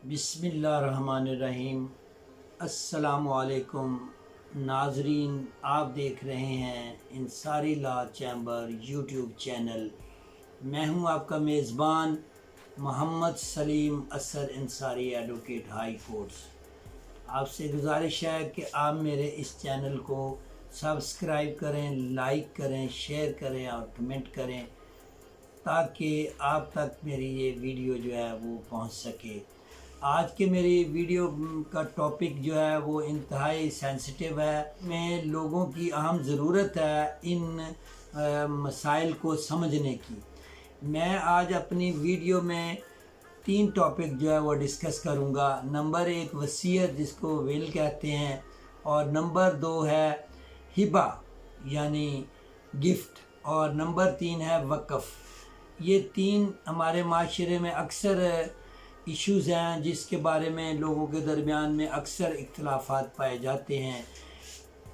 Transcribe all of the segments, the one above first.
बिस्मिल्लाहिर्रहमानिर्रहीम। अस्सलामु अलैकुम नाजरीन, आप देख रहे हैं इंसारी लॉ चैम्बर यूट्यूब चैनल। मैं हूं आपका मेज़बान Mohammad Salim Asad इंसारी, advocate high courts. आपसे गुजारिश है कि आप मेरे इस चैनल को सब्सक्राइब करें, लाइक करें, शेयर करें और कमेंट करें ताकि आप तक मेरी ये वीडियो जो है वो पहुंच सके। आज के मेरी वीडियो का टॉपिक जो है वो इंतहाई सेंसिटिव है। में लोगों की अहम ज़रूरत है इन मसाइल को समझने की। मैं आज अपनी वीडियो में 3 टॉपिक जो है वो डिस्कस करूँगा। नंबर 1 वसीयत, जिसको विल कहते हैं, और नंबर 2 है हिबा यानी गिफ्ट, और नंबर 3 है वक़्फ़। ये 3 हमारे माशरे में अक्सर इश्यूज़ हैं जिसके बारे में लोगों के दरमियान में अक्सर इख्तिलाफ़ात पाए जाते हैं।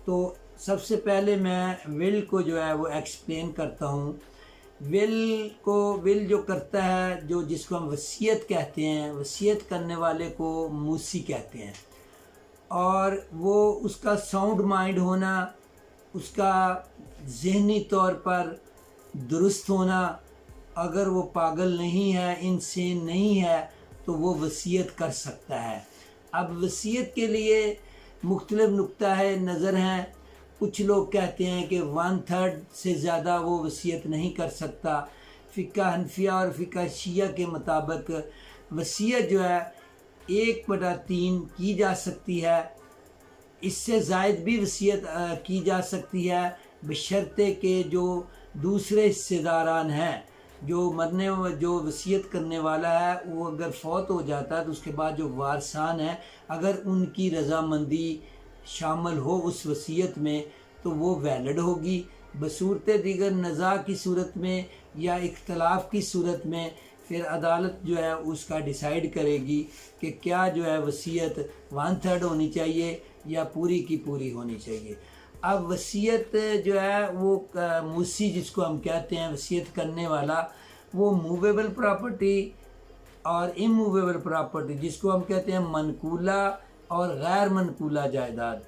तो सबसे पहले मैं विल को जो है वो एक्सप्लेन करता हूँ। विल जो करता है, जिसको हम वसीयत कहते हैं, वसीयत करने वाले को मूसी कहते हैं। और वो उसका साउंड माइंड होना, उसका ज़हनी तौर पर दुरुस्त होना, अगर वो पागल नहीं है, इंसान नहीं है, तो वो वसीयत कर सकता है। अब वसीयत के लिए मुख्तलिफ नुक्ता है नज़र हैं। कुछ लोग कहते हैं कि 1/3 से ज़्यादा वो वसीयत नहीं कर सकता। फ़िक़्ह हनफिया और फ़िक़्ह शिया के मुताबिक वसीयत जो है 1/3 की जा सकती है। इससे ज़ायद भी वसीयत की जा सकती है, बशर्ते कि जो दूसरे हिस्सेदारान हैं, जो वसीयत करने वाला है, वो अगर फौत हो जाता है तो उसके बाद जो वारसान है, अगर उनकी रज़ामंदी शामिल हो उस वसीयत में तो वो वैलिड होगी। बसूरत दीगर नज़ा की सूरत में या इख्तलाफ की सूरत में फिर अदालत जो है उसका डिसाइड करेगी कि क्या जो है वसीयत 1/3 होनी चाहिए या पूरी की पूरी होनी चाहिए। अब वसीयत जो है वो मूसी, जिसको हम कहते हैं वसीयत करने वाला, वो मूवेबल प्रॉपर्टी और इमूवेबल प्रॉपर्टी, जिसको हम कहते हैं मनकूला और गैर मनकूला जायदाद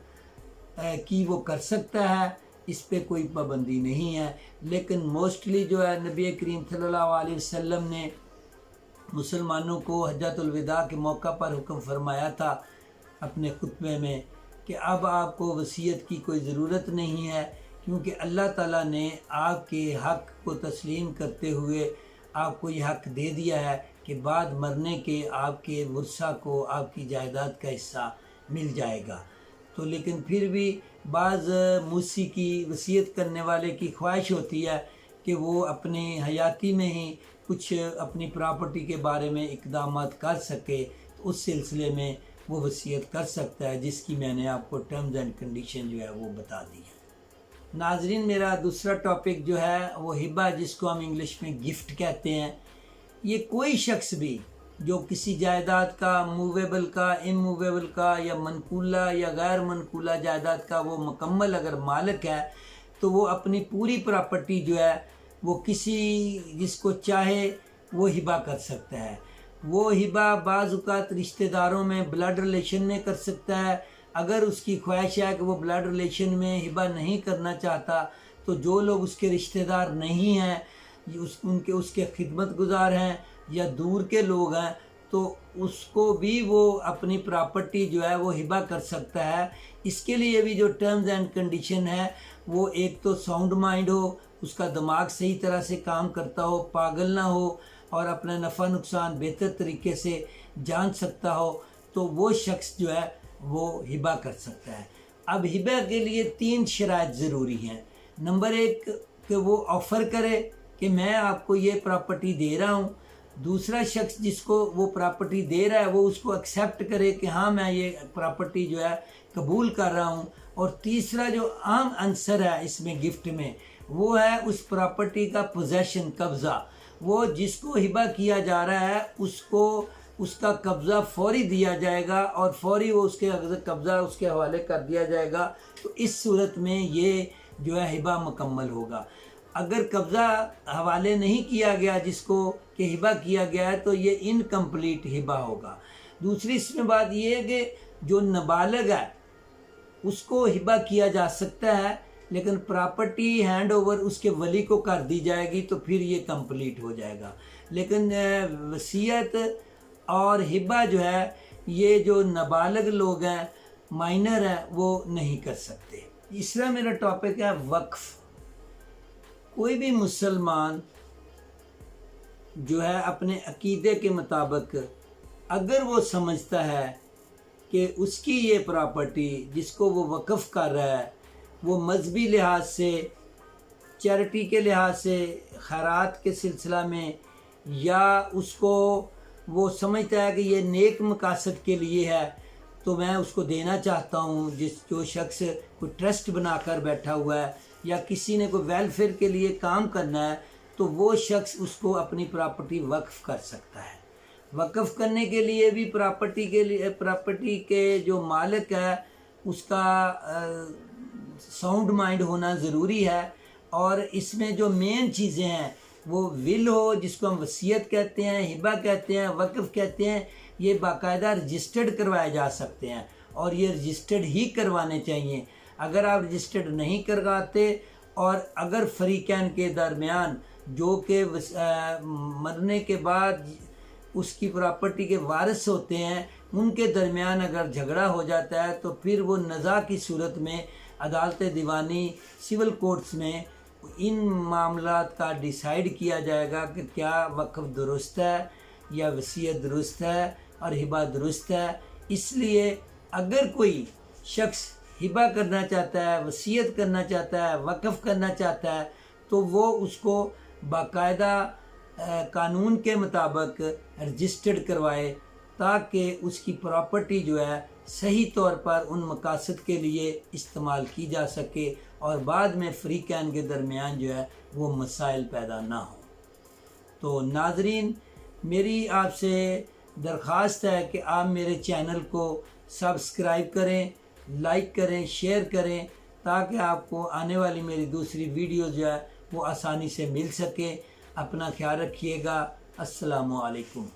की वो कर सकता है। इस पे कोई पाबंदी नहीं है। लेकिन मोस्टली जो है नबी करीम सल्लल्लाहु अलैहि वसल्लम ने मुसलमानों को हज्जतुल विदा के मौका पर हुक्म फरमाया था अपने खुतबे में कि अब आपको वसीयत की कोई ज़रूरत नहीं है, क्योंकि अल्लाह ताला ने आपके हक़ को तस्लीम करते हुए आपको ये हक़ दे दिया है कि बाद मरने के आपके वर्सा को आपकी जायदाद का हिस्सा मिल जाएगा। तो लेकिन फिर भी बाज़ मूसी की, वसीयत करने वाले की ख्वाहिश होती है कि वो अपनी हयाती में ही कुछ अपनी प्रॉपर्टी के बारे में इक़दामात कर सके, तो उस सिलसिले में वो वसीयत कर सकता है, जिसकी मैंने आपको टर्म्स एंड कंडीशन जो है वो बता दी है। नाजरीन, मेरा दूसरा टॉपिक जो है वो हिबा, जिसको हम इंग्लिश में गिफ्ट कहते हैं। ये कोई शख्स भी जो किसी जायदाद का, मूवेबल का, इमूवेबल का या मनकूला या गैर मनकूला जायदाद का वो मुकम्मल अगर मालिक है, तो वो अपनी पूरी प्रॉपर्टी जो है वो किसी जिसको चाहे वो हिबा कर सकता है। वो हिबा बाज़ औक़ात रिश्तेदारों में ब्लड रिलेशन में कर सकता है। अगर उसकी ख्वाहिश है कि वो ब्लड रिलेशन में हिबा नहीं करना चाहता, तो जो लोग उसके रिश्तेदार नहीं हैं, उसके खिदमत गुजार हैं या दूर के लोग हैं, तो उसको भी वो अपनी प्रॉपर्टी जो है वो हिबा कर सकता है। इसके लिए भी जो टर्म्स एंड कंडीशन है, वो एक तो साउंड माइंड हो, उसका दिमाग सही तरह से काम करता हो, पागल ना हो और अपना नफ़ा नुकसान बेहतर तरीके से जान सकता हो, तो वो शख्स जो है वो हिबा कर सकता है। अब हिबा के लिए 3 शराइत ज़रूरी हैं। नंबर 1 कि वो ऑफ़र करे कि मैं आपको ये प्रॉपर्टी दे रहा हूँ। दूसरा शख्स जिसको वो प्रॉपर्टी दे रहा है वो उसको एक्सेप्ट करे कि हाँ मैं ये प्रॉपर्टी जो है कबूल कर रहा हूँ। और तीसरा जो अहम अंसर है इसमें गिफ्ट में, वो है उस प्रॉपर्टी का पोजेशन, कब्ज़ा। वो जिसको हिबा किया जा रहा है उसको उसका कब्ज़ा फ़ौरी दिया जाएगा और फ़ौरी वो उसके कब्ज़ा उसके हवाले कर दिया जाएगा। तो इस सूरत में ये जो है हिबा मुकम्मल होगा। अगर कब्ज़ा हवाले नहीं किया गया जिसको कि हिबा किया गया है, तो ये इनकम्प्लीट हिबा होगा। दूसरी इसमें बात ये है कि जो नाबालिग है उसको हिबा किया जा सकता है, लेकिन प्रॉपर्टी हैंड ओवर उसके वली को कर दी जाएगी तो फिर ये कंप्लीट हो जाएगा। लेकिन वसीयत और हिबा जो है ये जो नाबालिग लोग हैं, माइनर हैं, वो नहीं कर सकते। तीसरा मेरा टॉपिक है वक्फ। कोई भी मुसलमान जो है अपने अकीदे के मुताबिक अगर वो समझता है कि उसकी ये प्रॉपर्टी जिसको वो वक्फ कर रहा है वो मजहबी लिहाज से, चैरिटी के लिहाज से, खैरात के सिलसिला में, या उसको वो समझता है कि ये नेक मकासद के लिए है, तो मैं उसको देना चाहता हूँ। जो शख्स कोई ट्रस्ट बनाकर बैठा हुआ है या किसी ने कोई वेलफेयर के लिए काम करना है, तो वो शख्स उसको अपनी प्रॉपर्टी वक्फ कर सकता है। वक्फ करने के लिए भी प्रॉपर्टी के जो मालिक है उसका साउंड माइंड होना ज़रूरी है। और इसमें जो मेन चीज़ें हैं वो विल हो, जिसको हम वसीयत कहते हैं, हिबा कहते हैं, वक्फ कहते हैं, ये बाकायदा रजिस्टर्ड करवाए जा सकते हैं और ये रजिस्टर्ड ही करवाने चाहिए। अगर आप रजिस्टर्ड नहीं करवाते और अगर फरीकैन के दरमियान जो कि मरने के बाद उसकी प्रॉपर्टी के वारिस होते हैं, उनके दरमियान अगर झगड़ा हो जाता है तो फिर वो नज़ा की सूरत में अदालत दीवानी, सिविल कोर्ट्स में इन मामलात का डिसाइड किया जाएगा कि क्या वक्फ दुरुस्त है या वसीयत दुरुस्त है और हिबा दुरुस्त है। इसलिए अगर कोई शख्स हिबा करना चाहता है, वसीयत करना चाहता है, वक्फ करना चाहता है, तो वो उसको बाकायदा कानून के मुताबिक रजिस्टर्ड करवाए ताकि उसकी प्रॉपर्टी जो है सही तौर पर उन मकासद के लिए इस्तेमाल की जा सके और बाद में फरीकैन के दरमियान जो है वो मसाइल पैदा ना हो। तो नाजरीन, मेरी आपसे दरख्वास्त है कि आप मेरे चैनल को सब्सक्राइब करें, लाइक करें, शेयर करें, ताकि आपको आने वाली मेरी दूसरी वीडियो जो है वो आसानी से मिल सके। अपना ख्याल रखिएगा। अस्सलामु अलैकुम।